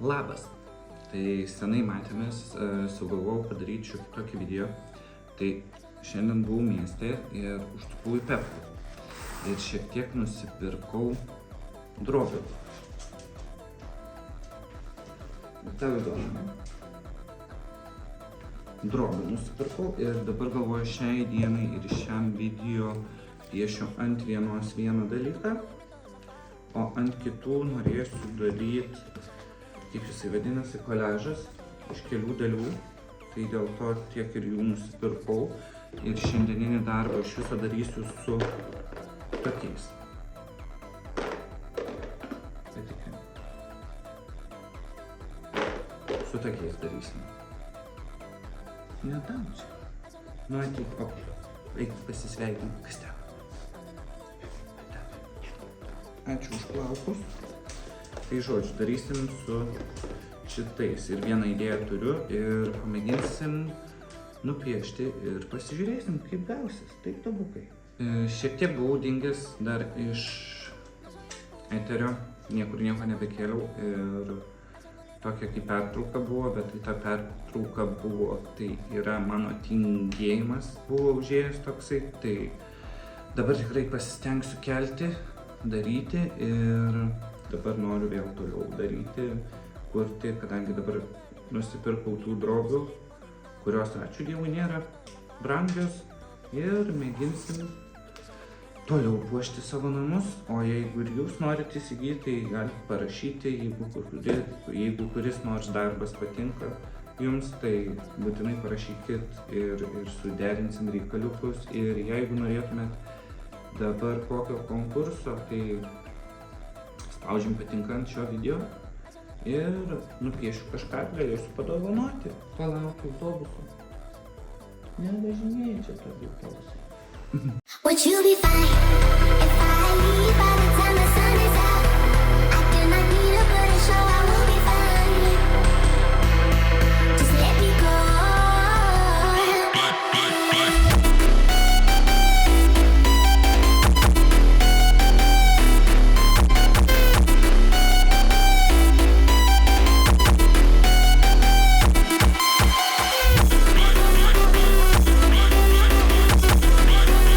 Labas! Tai senai matėmės, sugalvojau padaryti šiokį tokį video. Tai šiandien buvau mieste ir užsukau į Pepco. Ir šiek tiek nusipirkau drobių. Tau įdomu. Drobių nusipirkau ir dabar galvoju šiai dienai ir šiam video piešiu ant vienos vieną dalyką, o ant kitų norėsiu daryti, kaip jisai vadinasi, koliažas iš kelių dalių. Tai dėl to tiek ir jų nusipirkau. Ir šiandieninį darbą iš viso darysiu su tokiais. Su tokiais darysim. Nedam čia. Nu ateik, eik pasisveikint, kas ten. Ačiū už plaukus. Tai žodžiu, darysim su šitais. Ir vieną idėją turiu ir pamėginsim nupiešti ir pasižiūrėsim, kaip gausis. Taip, tobukai. Šiek tiek buvau dingęs dar iš eterio. Niekur nieko nebekėliau ir tokia kaip pertrauka buvo, bet tai ta pertrauka buvo, tai yra mano tingėjimas buvo užėjęs toksai. Tai dabar tikrai pasistengsiu kelti, daryti ir dabar noriu vėl toliau daryti, kurti, kadangi dabar nusipirkau tų drobių, kurios, ačiū Dievui, nėra brangios ir mėginsim toliau puošti savo namus. O jeigu ir jūs norite įsigyti, tai galite parašyti, jeigu kuris nors darbas patinka jums, tai būtinai parašykit ir suderinsim reikaliukus. Ir jeigu norėtumėt dabar kokio konkurso, tai spaudžiam patinka ant šio video ir nupiešiu kažką, galėsiu padovanoti. Palaukiu autobuso. Nevažinėju čia tokį autobusą. Would you be fine?